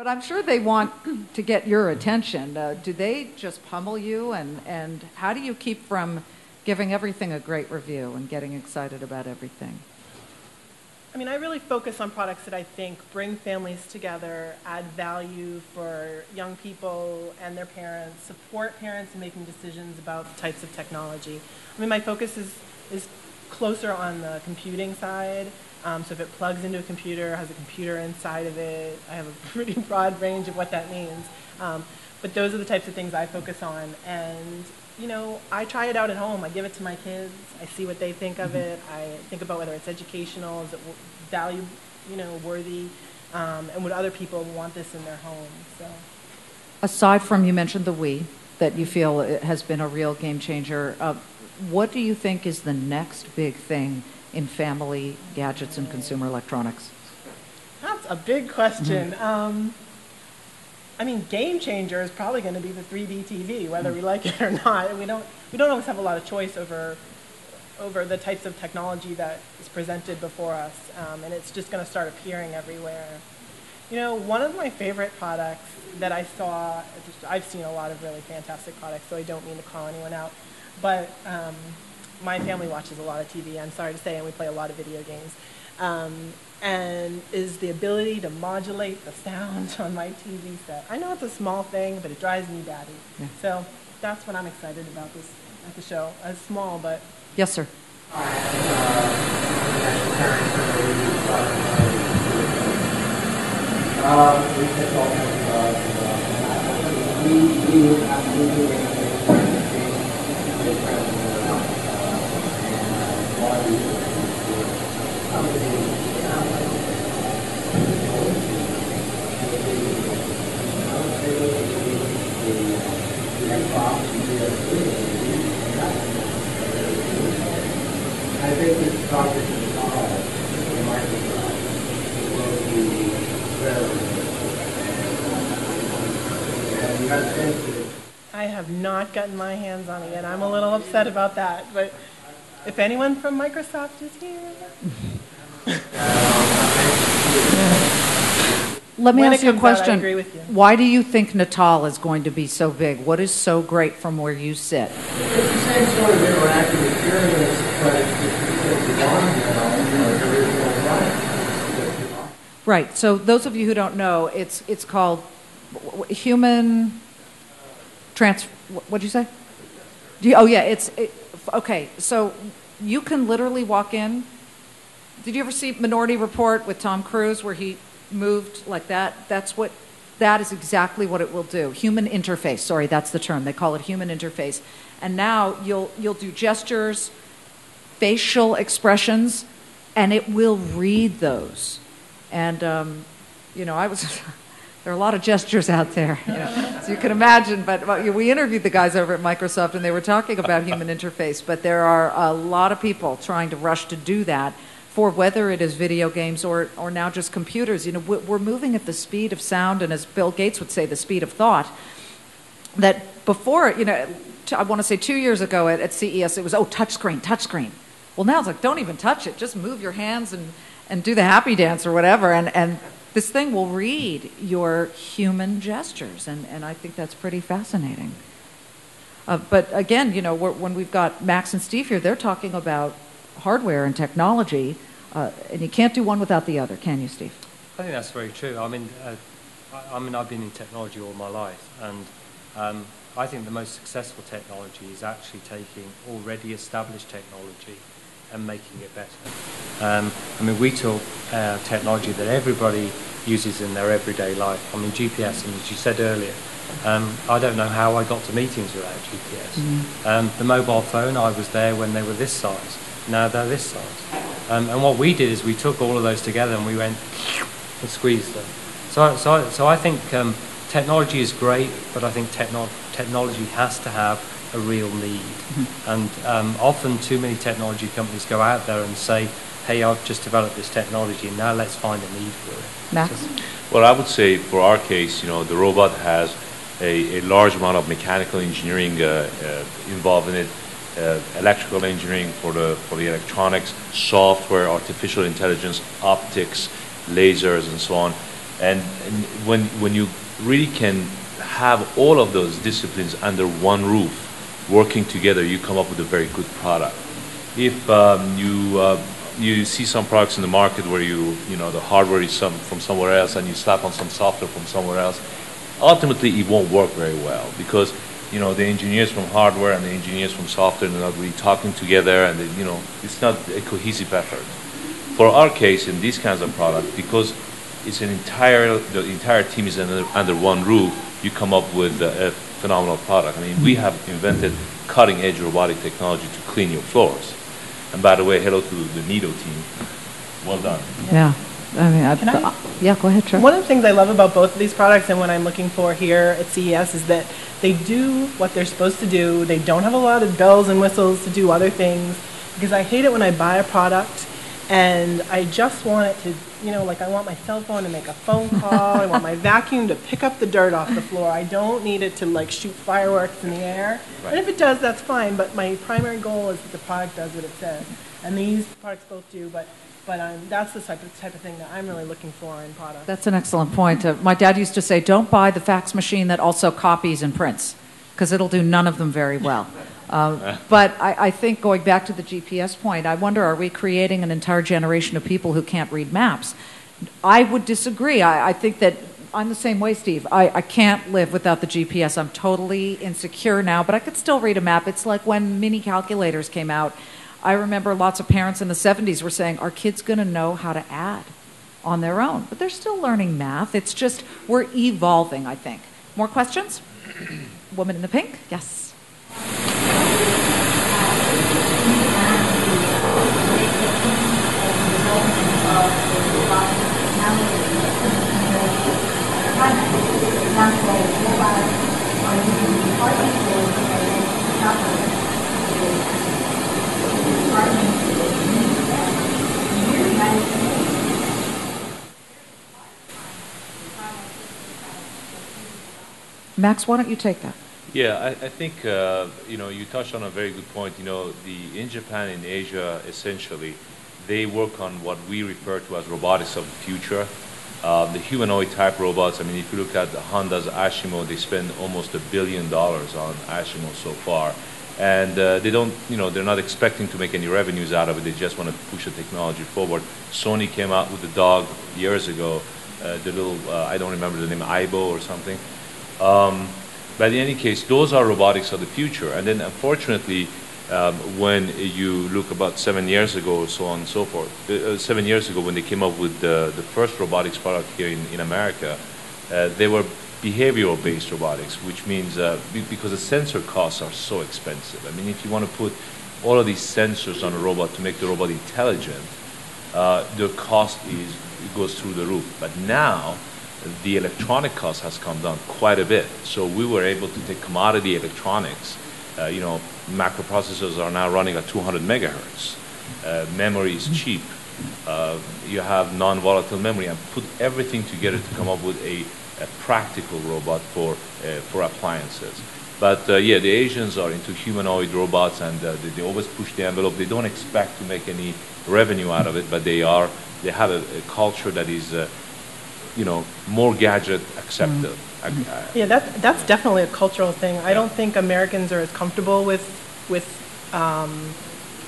But I'm sure they want to get your attention. Do they just pummel you? And how do you keep from giving everything a great review and getting excited about everything? I mean, I really focus on products that I think bring families together, add value for young people and their parents, support parents in making decisions about the types of technology. I mean, my focus is closer on the computing side. So if it plugs into a computer, has a computer inside of it, I have a pretty broad range of what that means. But those are the types of things I focus on. And, you know, I try it out at home. I give it to my kids. I see what they think of it. I think about whether it's educational, is it value, you know, worthy, and would other people want this in their home. So, aside from, you mentioned the Wii, that you feel it has been a real game changer, what do you think is the next big thing in family gadgets and consumer electronics? That's a big question. I mean, game changer is probably going to be the 3D TV, whether we like it or not. We don't always have a lot of choice over the types of technology that is presented before us, and it's just going to start appearing everywhere. You know, one of my favorite products that I saw, I've seen a lot of really fantastic products, so I don't mean to call anyone out, but my family watches a lot of TV, I'm sorry to say, and we play a lot of video games. And is the ability to modulate the sound on my TV set. I know it's a small thing, but it drives me batty. Yeah. So that's what I'm excited about this at the show. It's small, but... Yes, sir. I think this project is all in Microsoft. It will be very and you got to sense. I have not gotten my hands on it yet. I'm a little upset about that, but if anyone from Microsoft is here. Let me ask you a question. I agree with you. Why do you think Natal is going to be so big? What is so great from where you sit? It's the same sort of interactive experience, but it's beyond the original product. Right. So those of you who don't know, it's called human trans. What'd you say? Oh yeah. Okay. So you can literally walk in. Did you ever see Minority Report with Tom Cruise where he moved like that? That is exactly what it will do. Human interface. Sorry, that's the term. They call it human interface. And now you'll do gestures, facial expressions, and it will read those. And you know, there are a lot of gestures out there, you know, so you can imagine. But we interviewed the guys over at Microsoft, and they were talking about human interface. But there are a lot of people trying to rush to do that, for whether it is video games or now just computers. You know, we're moving at the speed of sound, and as Bill Gates would say, the speed of thought. That before, you know, I want to say 2 years ago at CES, it was, touchscreen. Well, now it's like, don't even touch it. Just move your hands and do the happy dance or whatever, and this thing will read your human gestures, and I think that's pretty fascinating. But again, you know, when we've got Max and Steve here, they're talking about hardware and technology, and you can't do one without the other, can you, Steve? I think that's very true. I mean, I've been in technology all my life, and I think the most successful technology is actually taking already established technology and making it better. I mean, we talk technology that everybody uses in their everyday life. I mean, GPS, and as you said earlier, I don't know how I got to meetings without GPS. The mobile phone, I was there when they were this size. Now they're this size. And what we did is we took all of those together and we went and squeezed them. So I think technology is great, but I think technology has to have a real need. And often too many technology companies go out there and say, hey, I've just developed this technology, and now let's find a need for it. Max? Well, I would say for our case, you know, the robot has a large amount of mechanical engineering involved in it. Electrical engineering for the electronics, software, artificial intelligence, optics, lasers, and so on. And when you really can have all of those disciplines under one roof, working together, you come up with a very good product. If you see some products in the market where the hardware is from somewhere else and you slap on some software from somewhere else, ultimately it won't work very well because the engineers from hardware and the engineers from software are not really talking together, and it's not a cohesive effort. For our case, in these kinds of products, because it's the entire team is under one roof, you come up with a phenomenal product. I mean, we have invented cutting-edge robotic technology to clean your floors. And by the way, hello to the Neato team. Well done. Yeah. I mean, yeah, go ahead, Trevor. One of the things I love about both of these products and what I'm looking for here at CES is that they do what they're supposed to do. They don't have a lot of bells and whistles to do other things, because I hate it when I buy a product and I just want it to, like I want my cell phone to make a phone call. I want my vacuum to pick up the dirt off the floor. I don't need it to like shoot fireworks in the air. Right. And if it does, that's fine. But my primary goal is that the product does what it says. And these products both do, but that's the type of thing that I'm really looking for in products. That's an excellent point. My dad used to say, don't buy the fax machine that also copies and prints, because it'll do none of them very well. But I think going back to the GPS point, I wonder, are we creating an entire generation of people who can't read maps? I would disagree. I think that I'm the same way, Steve. I can't live without the GPS. I'm totally insecure now, but I could still read a map. It's like when mini calculators came out. I remember lots of parents in the 70s were saying, are kids going to know how to add on their own? But they're still learning math. It's just we're evolving, I think. More questions? Woman in the pink? Yes. Max, why don't you take that? Yeah, I think you touched on a very good point. In Japan, in Asia, essentially, they work on what we refer to as robotics of the future. The humanoid type robots. I mean, if you look at Honda's Ashimo, they spend almost $1 billion on Ashimo so far, and they don't, they're not expecting to make any revenues out of it. They just want to push the technology forward. Sony came out with the dog years ago, the little I don't remember the name, Aibo or something. But in any case, those are robotics of the future. And then, unfortunately, when you look about 7 years ago, or so on and so forth, 7 years ago when they came up with the first robotics product here in America, they were behavioral-based robotics, which means because the sensor costs are so expensive. I mean, if you want to put all of these sensors on a robot to make the robot intelligent, the cost goes through the roof. But now, the electronic cost has come down quite a bit. So we were able to take commodity electronics. Microprocessors are now running at 200 megahertz. Memory is cheap. You have non-volatile memory, and put everything together to come up with a practical robot for appliances. But the Asians are into humanoid robots, and they always push the envelope. They don't expect to make any revenue out of it, but they have a culture that is more gadget accepted. Yeah, that's definitely a cultural thing. I don't think Americans are as comfortable with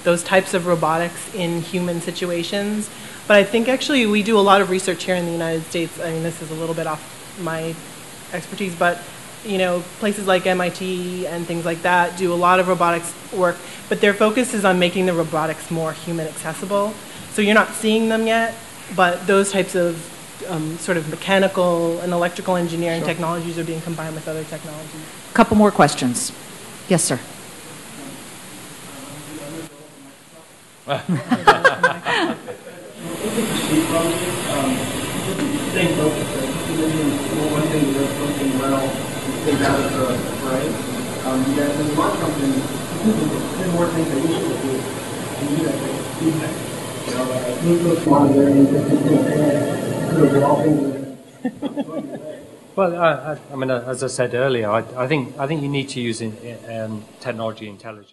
those types of robotics in human situations. But I think actually we do a lot of research here in the United States. I mean, this is a little bit off my expertise, but places like MIT and things like that do a lot of robotics work. But their focus is on making the robotics more human accessible. So you're not seeing them yet, but those types of sort of mechanical and electrical engineering technologies are being combined with other technologies. A couple more questions. Yes, sir. Well, I mean, as I said earlier, I think you need to use technology intelligence.